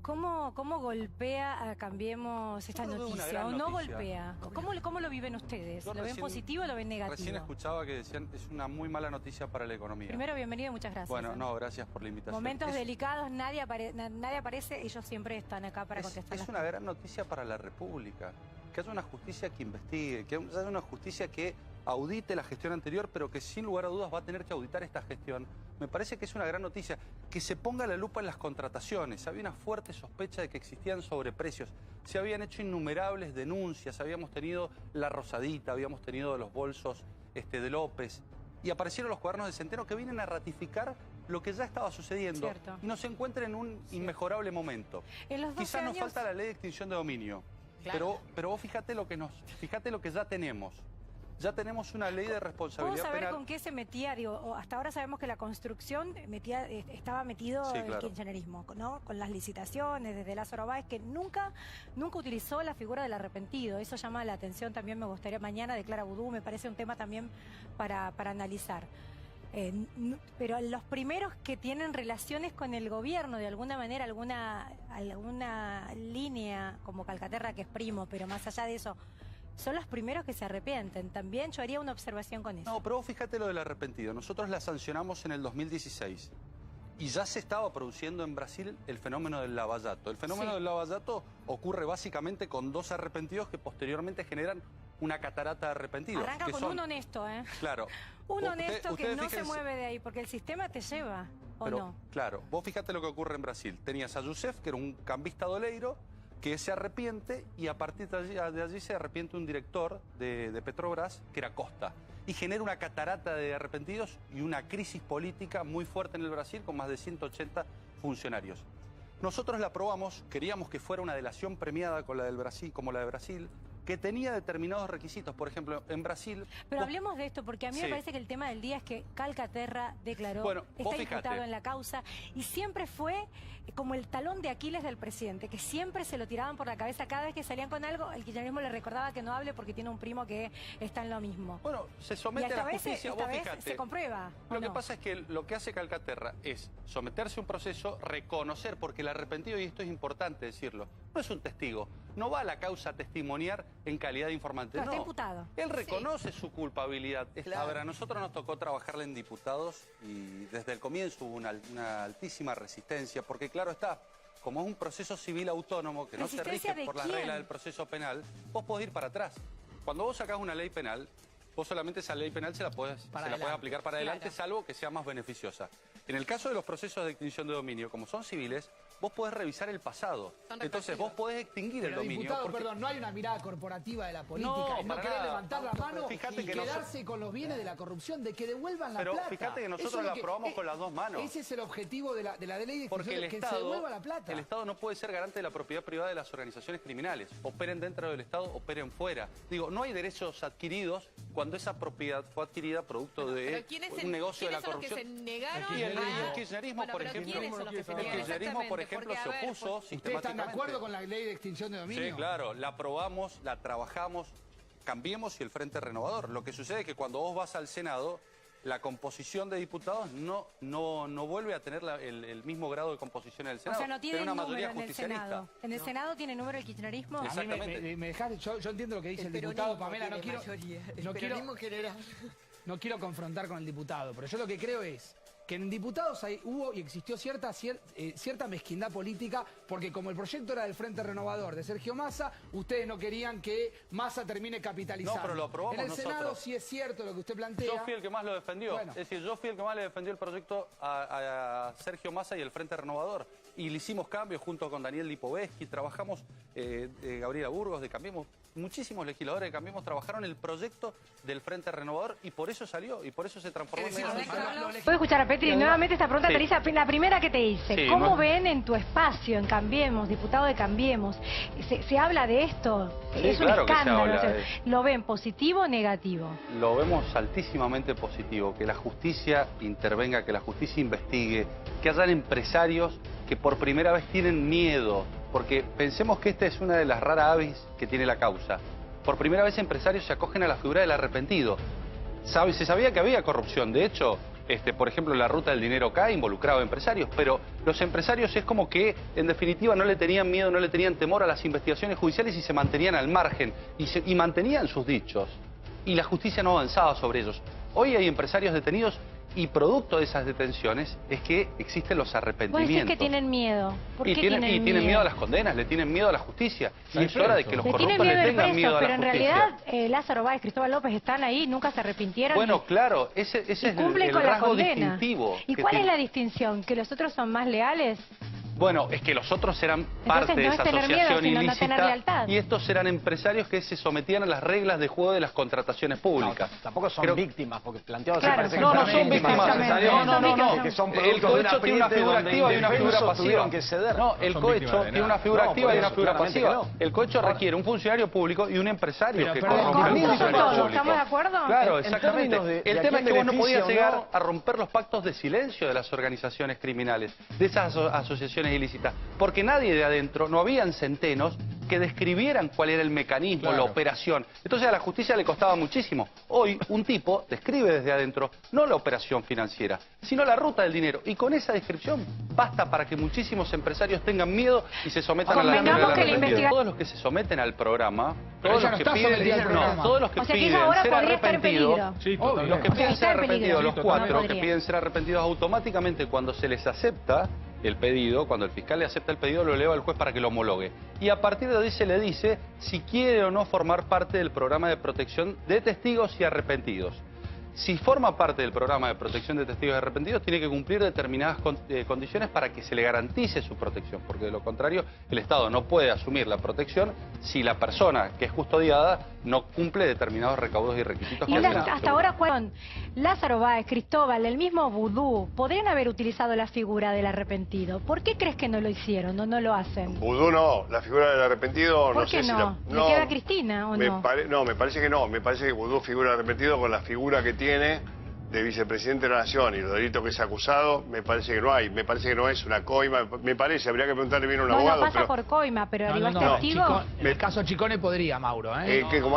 ¿Cómo golpea a Cambiemos esta noticia? ¿O no golpea? ¿Cómo lo viven ustedes? ¿Lo ven positivo o lo ven negativo? Recién escuchaba que decían es una muy mala noticia para la economía. Primero, bienvenido y muchas gracias. Bueno, no, gracias por la invitación. Momentos delicados, nadie aparece, ellos siempre están acá para contestar. Es una gran noticia para la República. Que haya una justicia que investigue, que haya una justicia que audite la gestión anterior, pero que sin lugar a dudas va a tener que auditar esta gestión. Me parece que es una gran noticia. Que se ponga la lupa en las contrataciones. Había una fuerte sospecha de que existían sobreprecios. Se habían hecho innumerables denuncias. Habíamos tenido la Rosadita, habíamos tenido los bolsos de López. Y aparecieron los cuadernos de Centeno que vienen a ratificar lo que ya estaba sucediendo. Cierto. Y nos encuentra en un inmejorable momento. Quizás nos falta la ley de extinción de dominio. Claro. Pero vos fíjate lo que ya tenemos. Ya tenemos una ley de responsabilidad penal. ¿Puedo saber con qué se metía? Digo, hasta ahora sabemos que la construcción estaba metido el kirchnerismo, ¿no? Con las licitaciones, desde Lázaro Báez, que nunca utilizó la figura del arrepentido. Eso llama la atención también, me gustaría. Mañana declara Vudú, me parece un tema también para analizar. Pero los primeros que tienen relaciones con el gobierno, de alguna manera, alguna línea, como Calcaterra, que es primo, pero más allá de eso, son los primeros que se arrepienten. También yo haría una observación con eso. No, pero vos fíjate lo del arrepentido. Nosotros la sancionamos en el 2016. Y ya se estaba produciendo en Brasil el fenómeno del lavallato. El fenómeno del lavallato ocurre básicamente con dos arrepentidos que posteriormente generan una catarata de arrepentidos. Arranca con un honesto, ¿eh? Claro. Un honesto que no se mueve de ahí, porque el sistema te lleva, ¿o no? Claro, vos fíjate lo que ocurre en Brasil. Tenías a Youssef, que era un cambista doleiro, que se arrepiente, y a partir de allí se arrepiente un director de Petrobras, que era Costa. Y genera una catarata de arrepentidos y una crisis política muy fuerte en el Brasil, con más de 180 funcionarios. Nosotros la aprobamos, queríamos que fuera una delación premiada con la del Brasil, como la de Brasil, que tenía determinados requisitos. Por ejemplo, en Brasil... Pero hablemos de esto, porque a mí me parece que el tema del día es que Calcaterra declaró, está imputado en la causa, y siempre fue como el talón de Aquiles del presidente, que siempre se lo tiraban por la cabeza. Cada vez que salían con algo, el kirchnerismo le recordaba que no hable porque tiene un primo que está en lo mismo. Bueno, se somete a la justicia. Esta vez se comprueba. Lo que pasa es que lo que hace Calcaterra es someterse a un proceso, reconocer, porque el arrepentido, y esto es importante decirlo, no es un testigo, no va a la causa a testimoniar en calidad de informante. Pero no, está imputado. Él reconoce su culpabilidad. A ver, a nosotros nos tocó trabajarle en diputados y desde el comienzo hubo una altísima resistencia, porque claro está, como es un proceso civil autónomo que no se rige por las reglas del proceso penal, vos podés ir para atrás. Cuando vos sacás una ley penal, vos solamente esa ley penal se la podés aplicar para adelante, salvo que sea más beneficiosa. En el caso de los procesos de extinción de dominio, como son civiles, vos podés revisar el pasado. Entonces vos podés extinguir el dominio. Diputado, perdón, no hay una mirada corporativa de la política. No querer levantar la mano y quedarse con los bienes de la corrupción, de que devuelvan la plata. Pero fíjate que nosotros la aprobamos con las dos manos. Ese es el objetivo de la ley de extinción, que se devuelva la plata. El Estado no puede ser garante de la propiedad privada de las organizaciones criminales. Operen dentro del Estado, operen fuera. Digo, no hay derechos adquiridos cuando esa propiedad fue adquirida producto de un negocio de la corrupción. ¿Quiénes son los que se negaron? El kirchnerismo, por ejemplo, se opuso sistemáticamente. ¿Ustedes están de acuerdo con la ley de extinción de dominio? Sí, claro, la aprobamos, la trabajamos, Cambiemos y el Frente Renovador. Lo que sucede es que cuando vos vas al Senado, la composición de diputados no vuelve a tener el mismo grado de composición en el Senado. O sea, no tiene una número mayoría en el Senado. ¿En el Senado tiene número el kirchnerismo? Exactamente. Me dejás, yo entiendo lo que dice el diputado, Pamela, no quiero confrontar con el diputado, pero yo lo que creo es que en diputados hubo y existió cierta mezquindad política, porque como el proyecto era del Frente Renovador de Sergio Massa, ustedes no querían que Massa termine capitalizando. No, pero lo aprobamos en el nosotros. Senado sí es cierto lo que usted plantea. Yo fui el que más lo defendió. Bueno. Es decir, yo fui el que más le defendió el proyecto a Sergio Massa y el Frente Renovador. Y le hicimos cambios junto con Daniel Lipovetsky, trabajamos, Gabriela Burgos de Cambiemos, muchísimos legisladores de Cambiemos trabajaron el proyecto del Frente Renovador y por eso salió y por eso se transformó en Puedo escuchar a Petri nuevamente esta pregunta, Teresa, la primera que te hice. Sí, ¿Cómo ven en tu espacio, en Cambiemos, diputado de Cambiemos? ¿Se habla de esto? Sí, es un claro que se escándalo. habla de... ¿Lo ven positivo o negativo? Lo vemos altísimamente positivo, que la justicia intervenga, que la justicia investigue, que hayan empresarios que por primera vez tienen miedo, porque pensemos que esta es una de las raras aves que tiene la causa. Por primera vez empresarios se acogen a la figura del arrepentido. Se sabía que había corrupción, de hecho, por ejemplo, la ruta del dinero acá involucraba a empresarios, pero los empresarios es como que, en definitiva, no le tenían miedo, no le tenían temor a las investigaciones judiciales y se mantenían al margen y mantenían sus dichos. Y la justicia no avanzaba sobre ellos. Hoy hay empresarios detenidos y producto de esas detenciones es que existen los arrepentimientos. Vos decís que tienen miedo. ¿Por qué tienen miedo a las condenas, le tienen miedo a la justicia. Y es hora de que los corruptos le tengan miedo a la justicia. Pero en realidad Lázaro Báez, Cristóbal López están ahí, nunca se arrepintieron. Bueno, claro, ese es el rasgo distintivo. ¿Y cuál es la distinción? ¿Que los otros son más leales? Bueno, es que los otros eran parte de esa asociación ilícita y estos eran empresarios que se sometían a las reglas de juego de las contrataciones públicas. No, tampoco son víctimas, porque planteado claro, parece no son víctimas. No. Que son el cohecho tiene una figura activa y una figura pasiva. No, el cohecho tiene una figura activa y una figura pasiva. El cohecho requiere un funcionario público y un empresario que corrompe el funcionario público. ¿Estamos de acuerdo? Claro, exactamente. El tema es que vos no podías llegar a romper los pactos de silencio de las organizaciones criminales, de esas asociaciones ilícitas, porque nadie de adentro, no habían centenos que describieran cuál era el mecanismo, la operación. Entonces a la justicia le costaba muchísimo. Hoy un tipo describe desde adentro no la operación financiera, sino la ruta del dinero. Y con esa descripción basta para que muchísimos empresarios tengan miedo y se sometan a la investigación. Todos los que se someten al programa, todos los que piden, todos los que piden ser arrepentidos, los que piden ser arrepentidos, los cuatro que piden ser arrepentidos automáticamente cuando se les acepta el pedido, cuando el fiscal le acepta el pedido, lo eleva al juez para que lo homologue. Y a partir de ahí se le dice si quiere o no formar parte del programa de protección de testigos y arrepentidos. Si forma parte del programa de protección de testigos y arrepentidos, tiene que cumplir determinadas condiciones para que se le garantice su protección, porque de lo contrario, el Estado no puede asumir la protección si la persona que es custodiada no cumple determinados recaudos y requisitos. Y hasta ahora, ¿cuál? Lázaro Báez, Cristóbal, el mismo Vudú, podrían haber utilizado la figura del arrepentido. ¿Por qué crees que no lo hicieron o no lo hacen? Vudú no, la figura del arrepentido no sé si no? ¿Le queda a Cristina o no? No, me parece que no. Me parece que Vudú figura del arrepentido con la figura que tiene de vicepresidente de la Nación y los delitos que es acusado, me parece que no hay. Me parece que no es una coima. Me parece, habría que preguntarle bien a un abogado. No pasa por coima, pero a nivel testigo... En el caso Chicone podría, Mauro.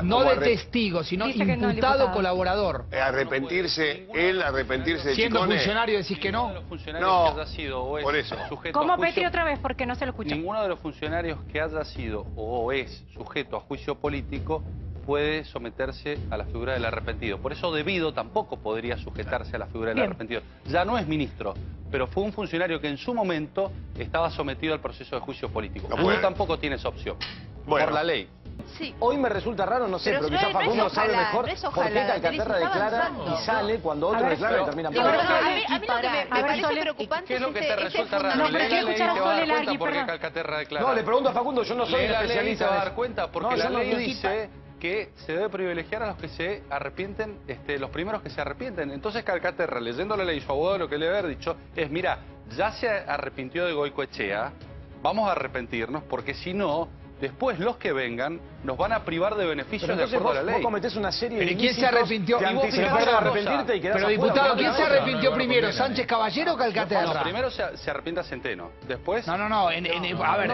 No de testigo, sino imputado colaborador. Arrepentirse de Siendo Chicone. funcionario decís que no. No, que haya sido o es por eso. Sujeto ¿Cómo a juicio, Petri otra vez? Porque no se lo escucha. Ninguno de los funcionarios que haya sido o es sujeto a juicio político puede someterse a la figura del arrepentido. Por eso debido tampoco podría sujetarse a la figura del arrepentido. Ya no es ministro, pero fue un funcionario que en su momento estaba sometido al proceso de juicio político. Uno tampoco tiene esa opción, por la ley. Sí. Hoy me resulta raro, no sé, pero quizás Facundo sabe mejor por qué Calcaterra declara y sale cuando otro declara y termina. A mí lo que me parece preocupante ¿Qué es lo que te resulta raro? No, pero quiero escuchar a Sole Largui, ¿Por qué Calcaterra declara? No, le pregunto a Facundo, yo no soy especialista. La ley se va a dar cuenta, porque la ley dice dice que se debe privilegiar a los que se arrepienten, los primeros que se arrepienten. Entonces Calcaterra, leyendo la ley, su abogado lo que le haber dicho es, mira, ya se arrepintió de Goicoechea, vamos a arrepentirnos, porque si no, después los que vengan nos van a privar de beneficios de acuerdo a la ley. Vos cometés una serie de ¿Pero quién se arrepintió? arrepentirte y pero diputado, ¿quién se arrepintió primero? ¿Sánchez Caballero o Calcaterra? No, primero se arrepienta Centeno, después... No, a ver,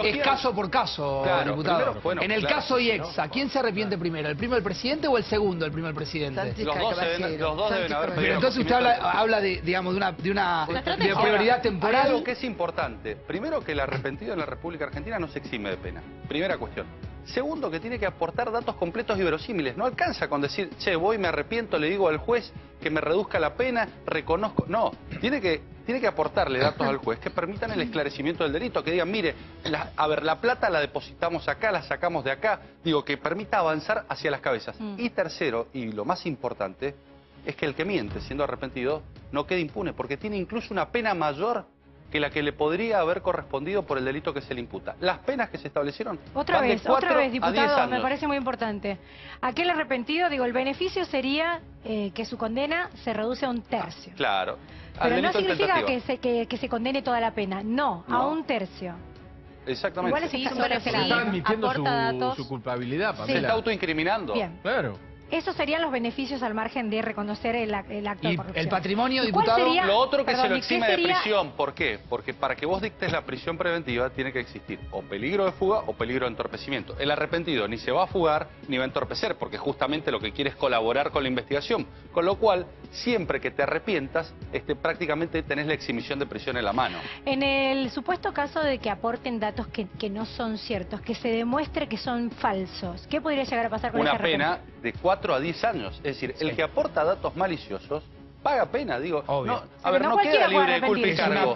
es caso por caso, diputado. Primero, en el caso IEXA, ¿quién se arrepiente primero? ¿El primo del presidente o el segundo el primer presidente? Los dos deben haber pedido. Pero entonces usted habla de, digamos, de una prioridad temporal. Hay algo que es importante. Primero, que el arrepentido en la República Argentina no se exime de pena. Primera cuestión. Segundo, que tiene que aportar datos completos y verosímiles. No alcanza con decir, che, voy, me arrepiento, le digo al juez que me reduzca la pena, reconozco. No, tiene que aportarle datos al juez que permitan el esclarecimiento del delito, que digan, mire, la plata la depositamos acá, la sacamos de acá. Digo, que permita avanzar hacia las cabezas. Y tercero, y lo más importante, es que el que miente, siendo arrepentido, no quede impune, porque tiene incluso una pena mayor que la que le podría haber correspondido por el delito que se le imputa. Las penas que se establecieron Otra vez, diputado, me parece muy importante. Aquel arrepentido, digo, el beneficio sería que su condena se reduce a un tercio. Claro. Pero no significa que se condene toda la pena, no, a un tercio. Exactamente. Igual es Sí, está admitiendo su culpabilidad, Pamela. Se está autoincriminando. Bien. Claro. Esos serían los beneficios al margen de reconocer el acto de corrupción. El patrimonio, diputado... Lo otro que se lo exime de prisión. ¿Por qué? Porque para que vos dictes la prisión preventiva tiene que existir o peligro de fuga o peligro de entorpecimiento. El arrepentido ni se va a fugar ni va a entorpecer, porque justamente lo que quiere es colaborar con la investigación. Con lo cual, siempre que te arrepientas, prácticamente tenés la exhibición de prisión en la mano. En el supuesto caso de que aporten datos que no son ciertos, que se demuestre que son falsos, ¿qué podría llegar a pasar con una este pena de 4 a 10 años. Es decir, el que aporta datos maliciosos paga pena, digo. Obvio. No, a ver, no queda libre de culpa y cargo.